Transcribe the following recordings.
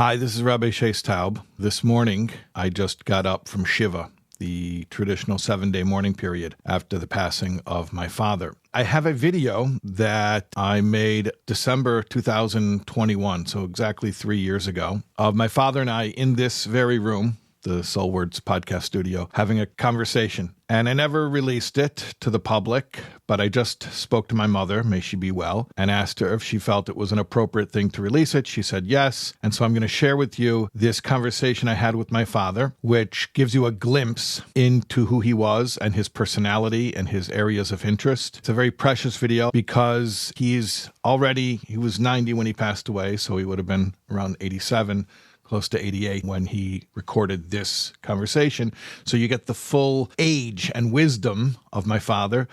Hi, this is Rabbi Shais Taub. This morning, I just got up from Shivah, the traditional 7-day mourning period after the passing of my father. I have a video that I made December 2021, so exactly 3 years ago, of my father and I in this very room, the SoulWords podcast studio, having a conversation. And I never released it to the public, but I just spoke to my mother, may she be well, and asked her if she felt it was an appropriate thing to release it. She said yes. And so I'm going to share with you this conversation I had with my father, which gives you a glimpse into who he was and his personality and his areas of interest. It's a very precious video because he was 90 when he passed away, so he would have been around 87. Close to 88 when he recorded this conversation. So you get the full age and wisdom of my father,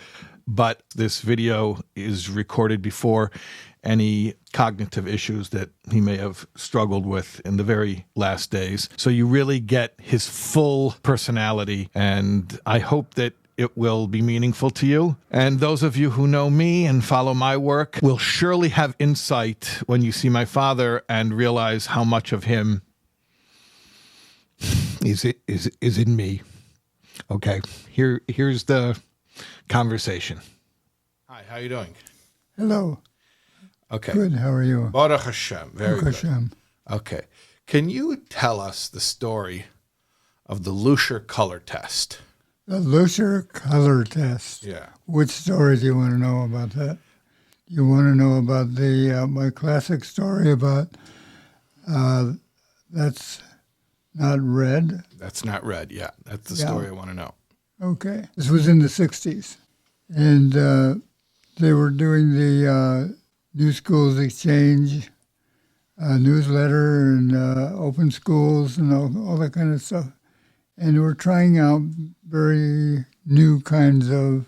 but this video is recorded before any cognitive issues that he may have struggled with in the very last days. So you really get his full personality, and I hope that it will be meaningful to you. And those of you who know me and follow my work will surely have insight when you see my father and realize how much of him is in me. Okay, here's the conversation. Hi, how are you doing? Hello. Okay. Good, how are you? Baruch Hashem. Very Baruch good. Hashem. Okay. Can you tell us the story of the Lüscher color test? The Lüscher color test. Yeah. Which story do you want to know about that? You want to know about the my classic story about that's not red? That's not red, yeah. That's the story I want to know. Okay. This was in the 60s. And they were doing the New Schools Exchange newsletter and open schools and all that kind of stuff. And they were trying out very new kinds of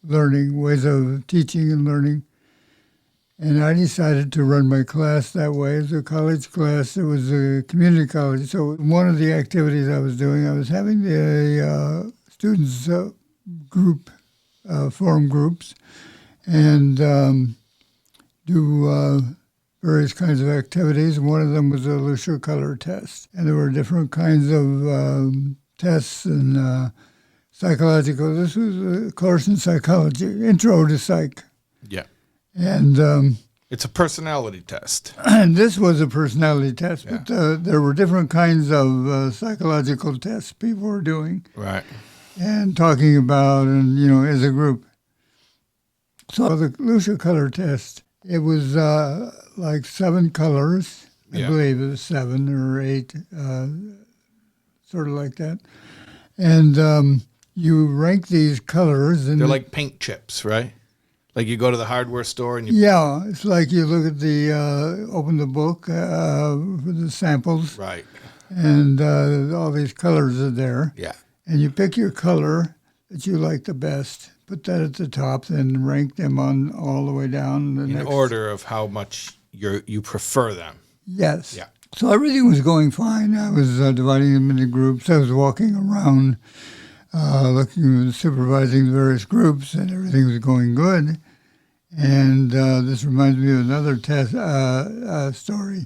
learning, ways of teaching and learning. And I decided to run my class that way. It was a college class. It was a community college. So one of the activities I was doing, I was having the students group, form groups, and do various kinds of activities. One of them was a Lüscher color test. And there were different kinds of tests and psychological. This was a course in psychology, intro to psych. Yeah. And it's a personality test. And this was a personality test, Yeah. but there were different kinds of psychological tests people were doing Right. and talking about, and as a group. So the Lüscher color test, it was like 7 colors. I believe it was 7 or 8, sort of like that. And you rank these colors, and they're like paint chips, right? Like you go to the hardware store and you... Yeah, it's like you look at the, open the book for the samples. Right. And all these colors are there. Yeah. And you pick your color that you like the best, put that at the top, then rank them on all the way down. In order of how much you prefer them. Yes. Yeah. So everything was going fine. I was dividing them into groups. I was walking around supervising the various groups, and everything was going good. And this reminds me of another story.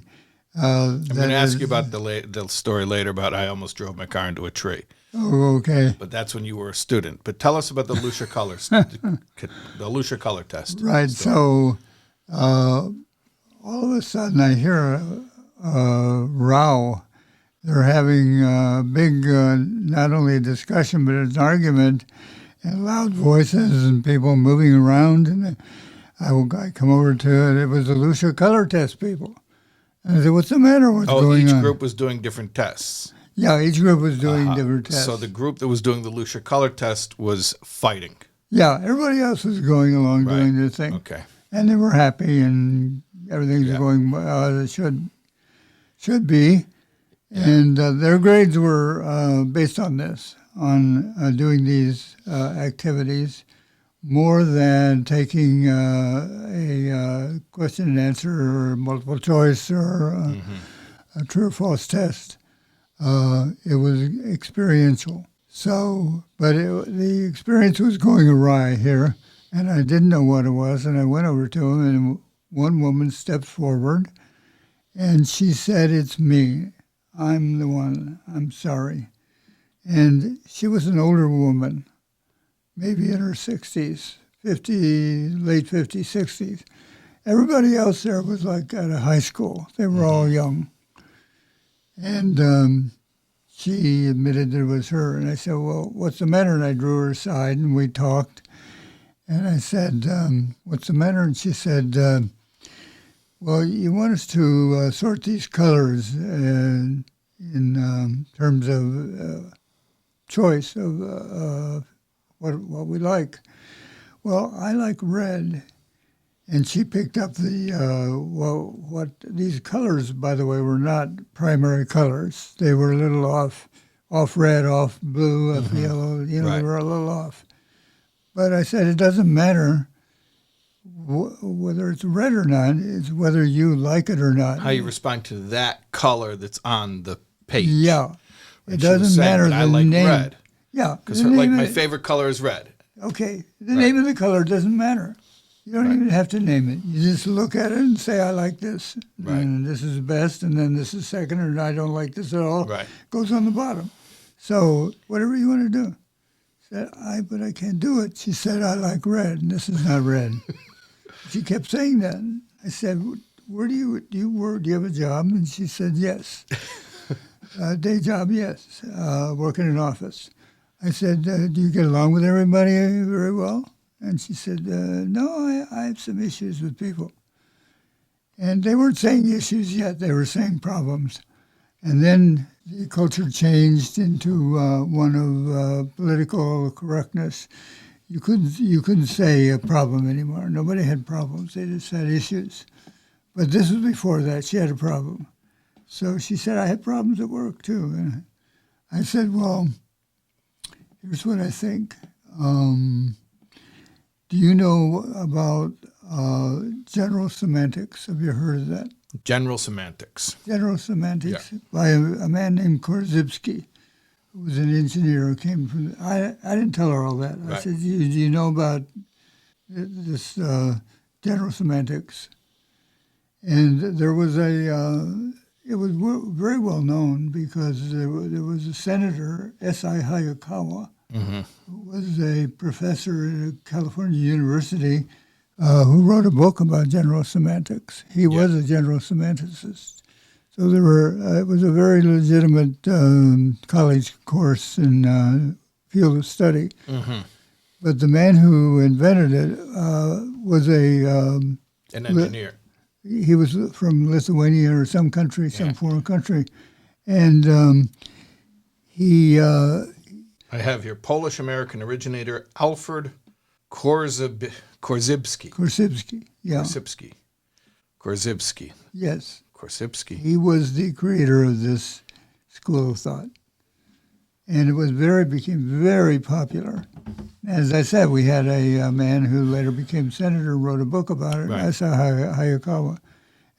I'm going to ask you about the story later about I almost drove my car into a tree. Oh, okay. But that's when you were a student. But tell us about the Lüscher colors, the Lüscher color test. Right. So all of a sudden I hear a row. They're having a big, not only a discussion, but an argument, and loud voices and people moving around. And I come over to it. It was the Lüscher color test people. And I said, "What's the matter? What's going on?" Each group was doing different tests. Yeah, each group was doing different tests. So the group that was doing the Lüscher color test was fighting. Yeah, everybody else was going along doing their thing. Okay. And they were happy, and everything's going as it should be. And their grades were based on this, on doing these activities, more than taking a question and answer or multiple choice or a true or false test. It was experiential. So, but the experience was going awry here, and I didn't know what it was, and I went over to him, and one woman stepped forward And she said, "It's me. I'm the one. I'm sorry." And she was an older woman, maybe in her 60s, 50, late 50s, 60s. Everybody else there was like at a high school. They were all young. And she admitted that it was her. And I said, "Well, what's the matter?" And I drew her aside and we talked. And I said, "What's the matter?" And she said, "Well, you want us to sort these colors in terms of choice of what we like. Well, I like red." And she picked up what these colors, by the way, were not primary colors. They were a little off red, off blue, off yellow. They were a little off. But I said, it doesn't matter whether it's red or not. It's whether you like it or not. How you respond to that color that's on the page. Yeah. And it doesn't matter the I like name. red. Yeah. Because my favorite color is red. Okay. The name of the color doesn't matter. You don't even have to name it. You just look at it and say, "I like this." Right. And this is best, and then this is second, and I don't like this at all. Right. Goes on the bottom. So whatever you want to do. I said, but I can't do it. She said, "I like red, and this is not red." She kept saying that. I said, "Where do you work? Do you have a job?" And she said, "Yes." Day job, yes. Work in an office. I said, "Do you get along with everybody very well?" And she said, "No, I have some issues with people." And they weren't saying issues yet. They were saying problems. And then the culture changed into one of political correctness. You couldn't say a problem anymore. Nobody had problems. They just had issues. But this was before that. She had a problem. So she said, "I have problems at work, too." And I said, "Well, here's what I think. Do you know about general semantics? Have you heard of that?" General semantics. General semantics by a man named Korzybski, who was an engineer who came from. I didn't tell her all that. I said, do you know about this general semantics?" And there was it was very well known because there was a senator, S.I. Hayakawa, who was a professor at a California university who wrote a book about general semantics. He was a general semanticist. So it was a very legitimate college course and field of study. But the man who invented it was an engineer. He was from Lithuania or some country, some foreign country. And he... I have here Polish-American originator Alfred Korzybski. Korzybski, yeah. Korzybski. Yes. Korzybski. He was the creator of this school of thought. And it became very popular. As I said, we had a man who later became senator and wrote a book about it, S.I. Hayakawa.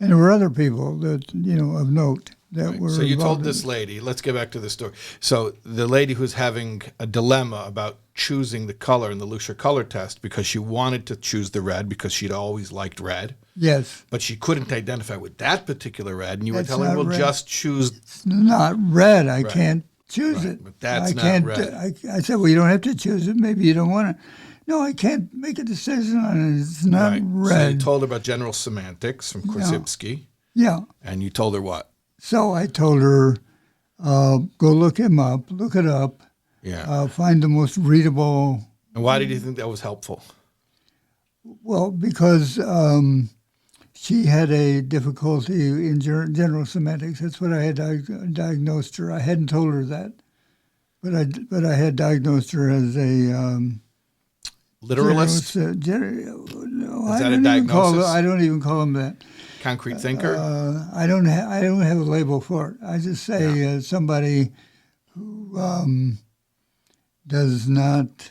And there were other people that, of note that were So you told involved this lady, let's get back to the story. So the lady who's having a dilemma about choosing the color in the Lüscher color test because she wanted to choose the red because she'd always liked red. Yes. But she couldn't identify with that particular red. And you were That's telling her, well, not red. just choose. It's not red. I can't choose it. But that's I not can't, red. I said, well, you don't have to choose it. Maybe you don't want to. No, I can't make a decision on it. It's not red. So you told her about general semantics from Korzybski. Yeah. And you told her what? So I told her, go look him up, look it up, find the most readable. And why did you think that was helpful? Well, because she had a difficulty in general semantics. That's what I had diagnosed her. I hadn't told her that, but I had diagnosed her as a literalist. No, Is that a diagnosis? I don't even call him that. Concrete thinker. I don't have a label for it. I just say somebody who does not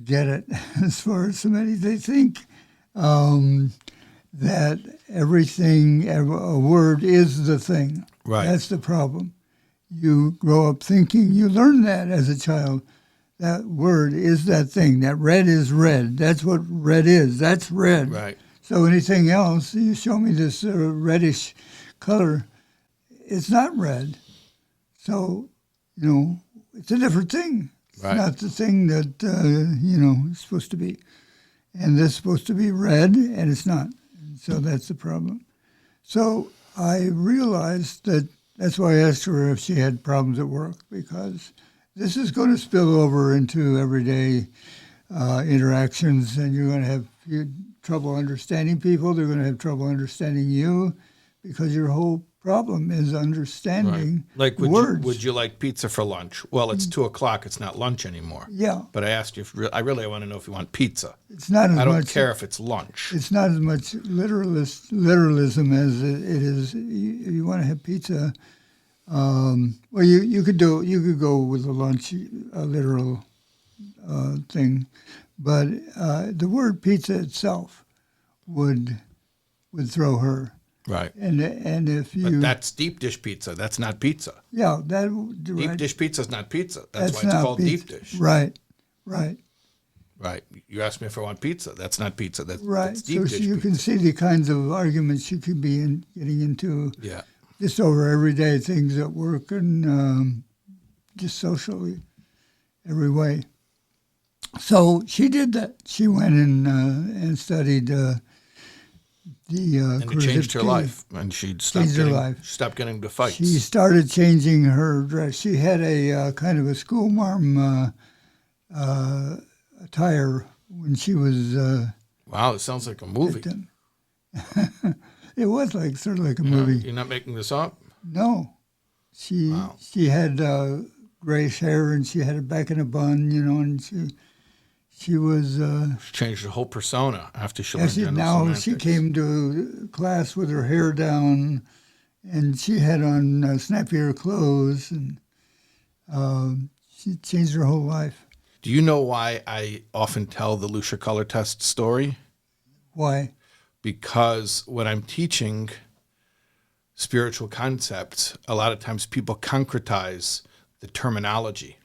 get it as far as semantics. They think that everything, a word is the thing. Right. That's the problem. You grow up thinking, you learn that as a child. That word is that thing. That red is red. That's what red is. That's red. Right. So anything else, you show me this reddish color, it's not red. So, it's a different thing. It's Right. not the thing that, it's supposed to be. And this is supposed to be red, and it's not. And so that's the problem. So I realized that's why I asked her if she had problems at work, because this is going to spill over into everyday interactions, and you're going to have trouble understanding people. They're going to have trouble understanding you, because your whole problem is understanding Like, words. would you like pizza for lunch? Well, it's 2:00. It's not lunch anymore. Yeah. But I asked you, I really want to know if you want pizza. It's not as I don't much, care if it's lunch. It's not as much literalism as it is. You want to have pizza. Well, you could go with a lunch, a literal thing, but the word pizza itself would throw her. Right. And if you, But that's deep dish pizza. That's not pizza. yeah, Deep dish pizza is not pizza. That's why it's not called pizza. deep dish. Right. Right. You asked me if I want pizza. That's not pizza. That's So deep dish you pizza. can see the kinds of arguments you could be getting into. Yeah. Just over everyday things at work and just socially, every way. So she did that. She went and studied the. And it changed her life. And she stopped getting into fights. She started changing her dress. She had a kind of a schoolmarm attire when she was. Wow, it sounds like a movie. It was sort of like a movie. You're not making this up? No, she had grayish hair and she had it back in a bun, and she was. She changed her whole persona after she learned general now semantics. she came to class with her hair down, and she had on snappier clothes, and she changed her whole life. Do you know why I often tell the Lüscher color test story? Why? Because when I'm teaching spiritual concepts, a lot of times people concretize the terminology.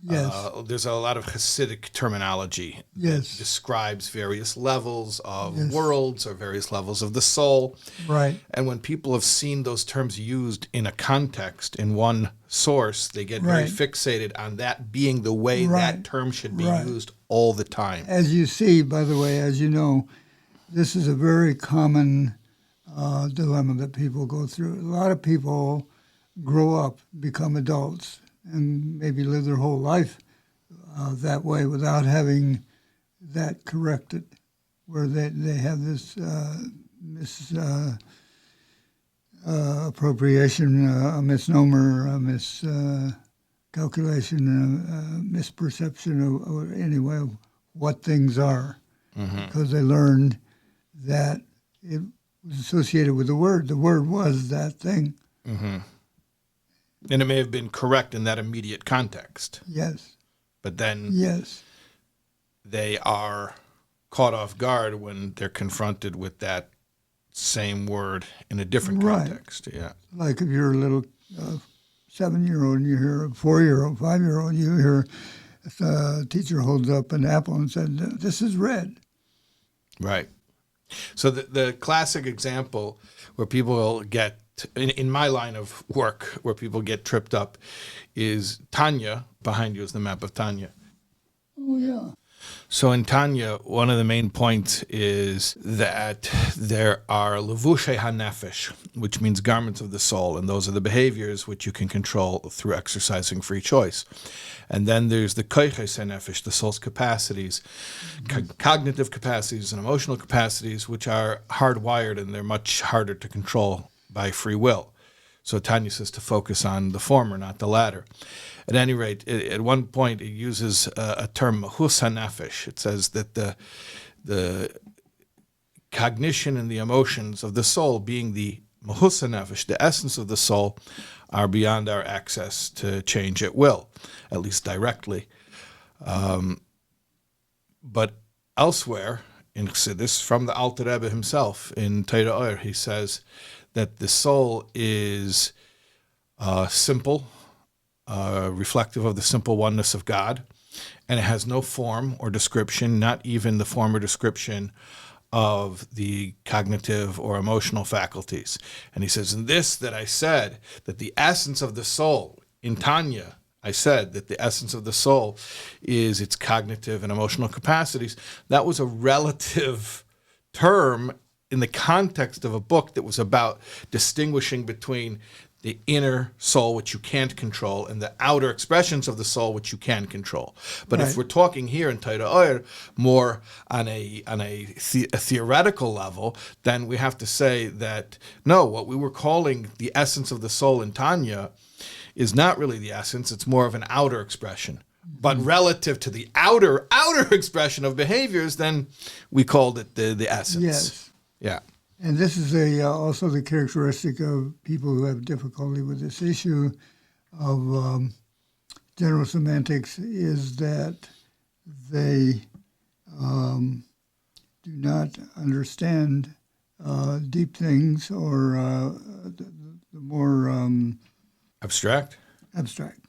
Yes. There's a lot of Hasidic terminology Yes. that describes various levels of Yes. worlds or various levels of the soul. Right. And when people have seen those terms used in a context, in one source, they get very Right. fixated on that being the way Right. that term should be Right. used all the time. As you see, by the way, as you know, this is a very common dilemma that people go through. A lot of people grow up, become adults, and maybe live their whole life that way without having that corrected, where they have this misappropriation, a misnomer, a miscalculation, a misperception of anyway of what things are, because they learned that it was associated with the word. The word was that thing. Mm-hmm. And it may have been correct in that immediate context. Yes. But then Yes. they are caught off guard when they're confronted with that same word in a different Right. context. Yeah. Like if you're a little 7-year-old and you hear a 4-year-old, 5-year-old, you hear a teacher holds up an apple and said, "This is red." Right. So the classic example where people will get, in my line of work, where people get tripped up is Tanya. Behind you is the map of Tanya. Oh, yeah. So in Tanya, one of the main points is that there are levushay hanefesh, which means garments of the soul, and those are the behaviors which you can control through exercising free choice. And then there's the koiches hanefesh, the soul's capacities, cognitive capacities and emotional capacities, which are hardwired and they're much harder to control by free will. So Tanya says to focus on the former, not the latter. At any rate, at one point it uses a term mahus hanefesh. It says that the cognition and the emotions of the soul, being the mahus hanefesh, the essence of the soul, are beyond our access to change at will, at least directly. But elsewhere, this from the Alter Rebbe himself in Torah, he says that the soul is simple, reflective of the simple oneness of God, and it has no form or description, not even the form or description of the cognitive or emotional faculties. And he says, in this that I said that the essence of the soul, in Tanya, I said that the essence of the soul is its cognitive and emotional capacities. That was a relative term in the context of a book that was about distinguishing between the inner soul, which you can't control, and the outer expressions of the soul, which you can control. But if we're talking here in Torah more on a theoretical level, then we have to say that, no, what we were calling the essence of the soul in Tanya is not really the essence, it's more of an outer expression. But relative to the outer expression of behaviors, then we called it the essence. Yes. Yeah. And this is also the characteristic of people who have difficulty with this issue of general semantics, is that they do not understand deep things, or the more Abstract? abstract.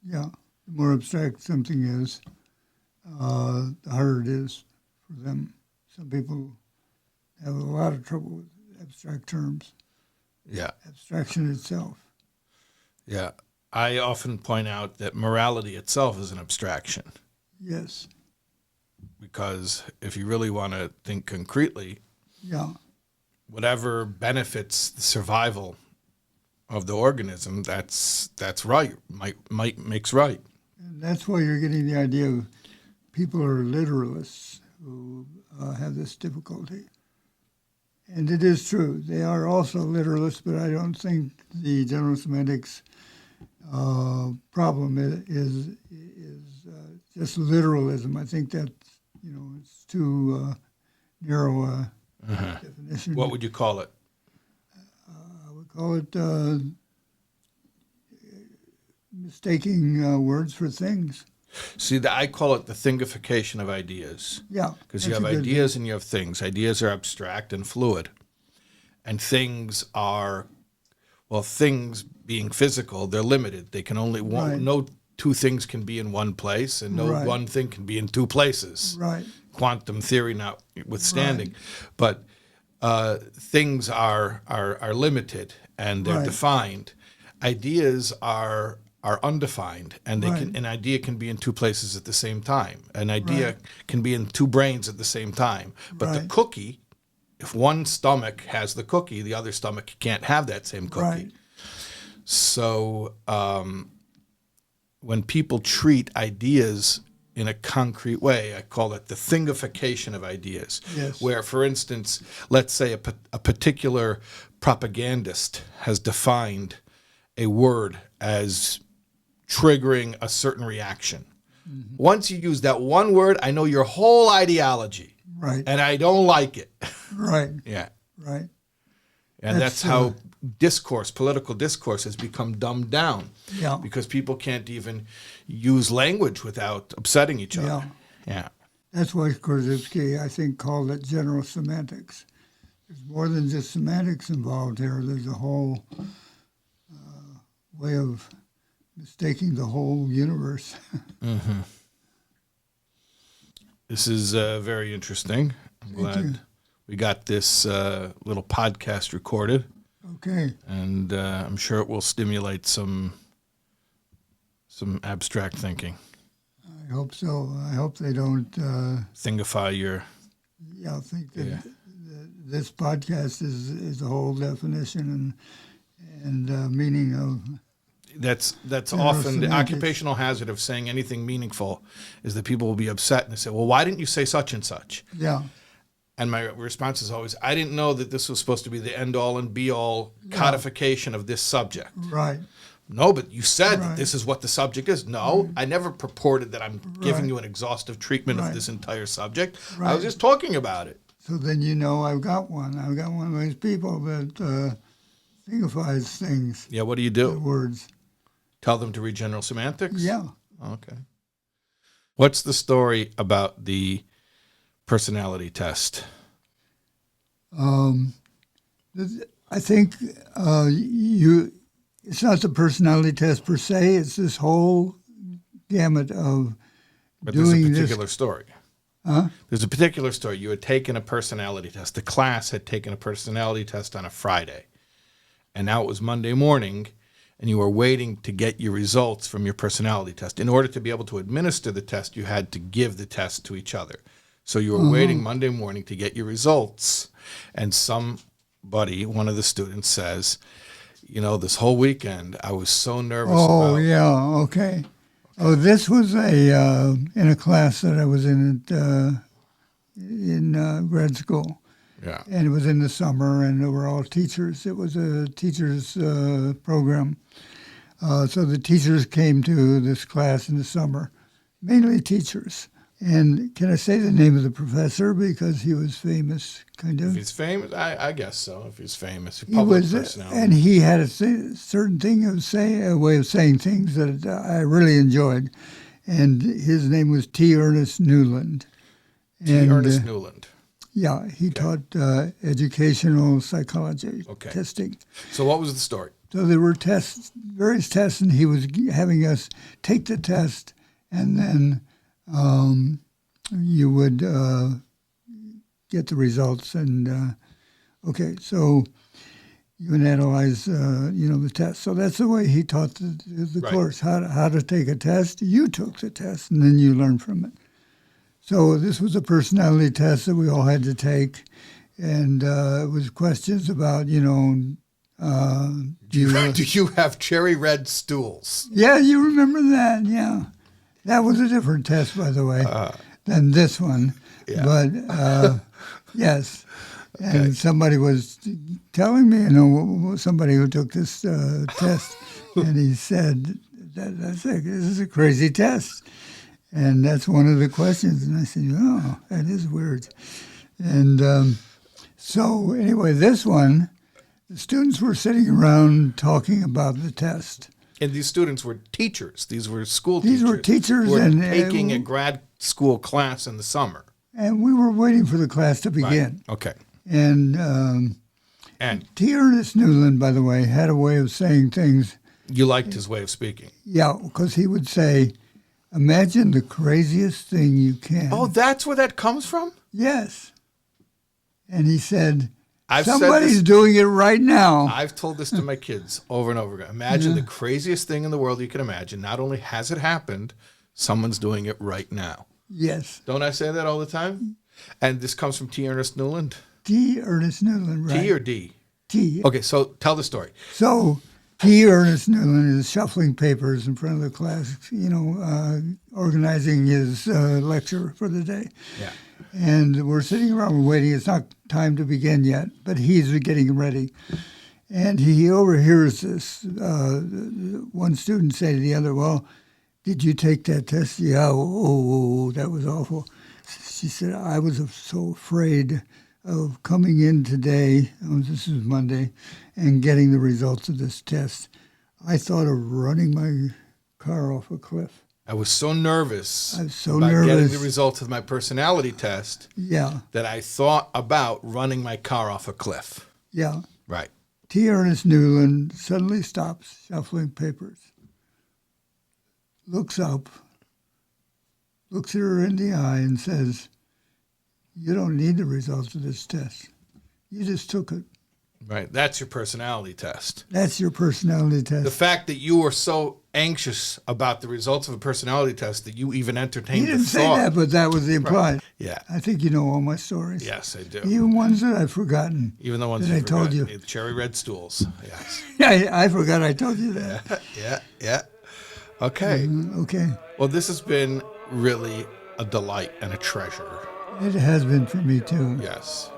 Yeah. The more abstract something is, the harder it is for them. Some people have a lot of trouble with abstract terms. Yeah. Abstraction itself. Yeah. I often point out that morality itself is an abstraction. Yes. Because if you really want to think concretely, Yeah. whatever benefits the survival of the organism, that's right. Might makes right. And that's why you're getting the idea of people are literalists who have this difficulty. And it is true. They are also literalists, but I don't think the general semantics problem is just literalism. I think that, it's too narrow a definition. What would you call it? I would call it mistaking words for things. See, I call it the thingification of ideas. Yeah. Because you have ideas and you have things. Ideas are abstract and fluid. And things are, things being physical, they're limited. They can only, no two things can be in one place, and no one thing can be in two places. Right. Quantum theory notwithstanding. But things are limited and they're defined. Ideas are undefined, and an idea can be in two places at the same time. An idea can be in two brains at the same time. But the cookie, if one stomach has the cookie, the other stomach can't have that same cookie. Right. So when people treat ideas in a concrete way, I call it the thingification of ideas. Yes. Where, for instance, let's say a particular propagandist has defined a word as triggering a certain reaction. Mm-hmm. Once you use that one word, I know your whole ideology. Right. And I don't like it. Right. Yeah. Right. And that's how political discourse has become dumbed down. Yeah. Because people can't even use language without upsetting each other. Yeah. Yeah. That's why Korzybski, I think, called it general semantics. There's more than just semantics involved here. There's a whole way of mistaking the whole universe. Mm-hmm. This is very interesting. I'm glad we got this little podcast recorded. Okay. And I'm sure it will stimulate some abstract thinking. I hope so. I hope they don't thingify your. Yeah, I think that this podcast is a whole definition and meaning of. That's often the occupational hazard of saying anything meaningful, is that people will be upset and they say, "Well, why didn't you say such and such?" Yeah. And my response is always, "I didn't know that this was supposed to be the end all and be all codification of this subject." Right. No, but you said that this is what the subject is. No, I never purported that I'm giving you an exhaustive treatment of this entire subject. Right. I was just talking about it. So then I've got one. I've got one of these people that thingifies things. Yeah, what do you do? Words. Tell them to read general semantics? Yeah. Okay. What's the story about the personality test? I think it's not the personality test per se. It's this whole gamut of But doing there's a particular story. Huh? There's a particular story. You had taken a personality test. The class had taken a personality test on a Friday. And now it was Monday morning, and you were waiting to get your results from your personality test. In order to be able to administer the test, you had to give the test to each other. So you were waiting Monday morning to get your results, and somebody, one of the students says, this whole weekend I was so nervous about. Oh, yeah, okay. Oh, this was in a class that I was in grad school. Yeah. And it was in the summer, and they were all teachers. It was a teachers program. So the teachers came to this class in the summer, mainly teachers. And can I say the name of the professor? Because he was famous, kind of. If he's famous, I guess so. If he's famous, He was, and he had a certain thing a way of saying things that I really enjoyed. And his name was T. Ernest Newland. Ernest Newland. Yeah, he taught educational psychology testing. So what was the story? So there were various tests, and he was having us take the test, and then you would get the results. And so you would analyze, the test. So that's the way he taught the course, how to take a test. You took the test, and then you learned from it. So this was a personality test that we all had to take, and it was questions about, do you have cherry red stools? Yeah, you remember that, yeah. That was a different test, by the way, than this one. Yeah. But, yes. And somebody was telling me, somebody who took this test, and he said, this is a crazy test. And that's one of the questions. And I said, oh, that is weird. And so anyway, this one, the students were sitting around talking about the test. And these students were teachers. These were school teachers. These were teachers. Who were taking a grad school class in the summer. And we were waiting for the class to begin. Right. Okay. And T. Ernest Newland, by the way, had a way of saying things. You liked his way of speaking. Yeah, because he would say, imagine the craziest thing you can. Oh, that's where that comes from? Yes. And he said, somebody's doing it right now. I've told this to my kids over and over again. Imagine the craziest thing in the world you can imagine. Not only has it happened, someone's doing it right now. Yes. Don't I say that all the time? And this comes from T. Ernest Newland? T. Ernest Newland, right. T or D? T. Okay, so tell the story. So T. Ernest Newland is shuffling papers in front of the class, organizing his lecture for the day. Yeah. And we're sitting around waiting. It's not time to begin yet, but he's getting ready. And he overhears this. One student say to the other, well, did you take that test? Yeah, that was awful. She said, I was so afraid of coming in today, this is Monday, and getting the results of this test. I thought of running my car off a cliff. I was so nervous about getting the results of my personality test that I thought about running my car off a cliff. Yeah. Right. T. Ernest Newland suddenly stops shuffling papers, looks up, looks at her in the eye and says, you don't need the results of this test. You just took it. Right. That's your personality test. That's your personality test. The fact that you were so anxious about the results of a personality test that you even entertained the thought. He didn't say that, but that was implied. Right. Yeah. I think you know all my stories. Yes, I do. Even ones that I've forgotten. Even the ones that I told you. Cherry red stools. Yes. Yeah, I forgot I told you that. Yeah. Okay. Okay. Well, this has been really a delight and a treasure. It has been for me, too. Yes.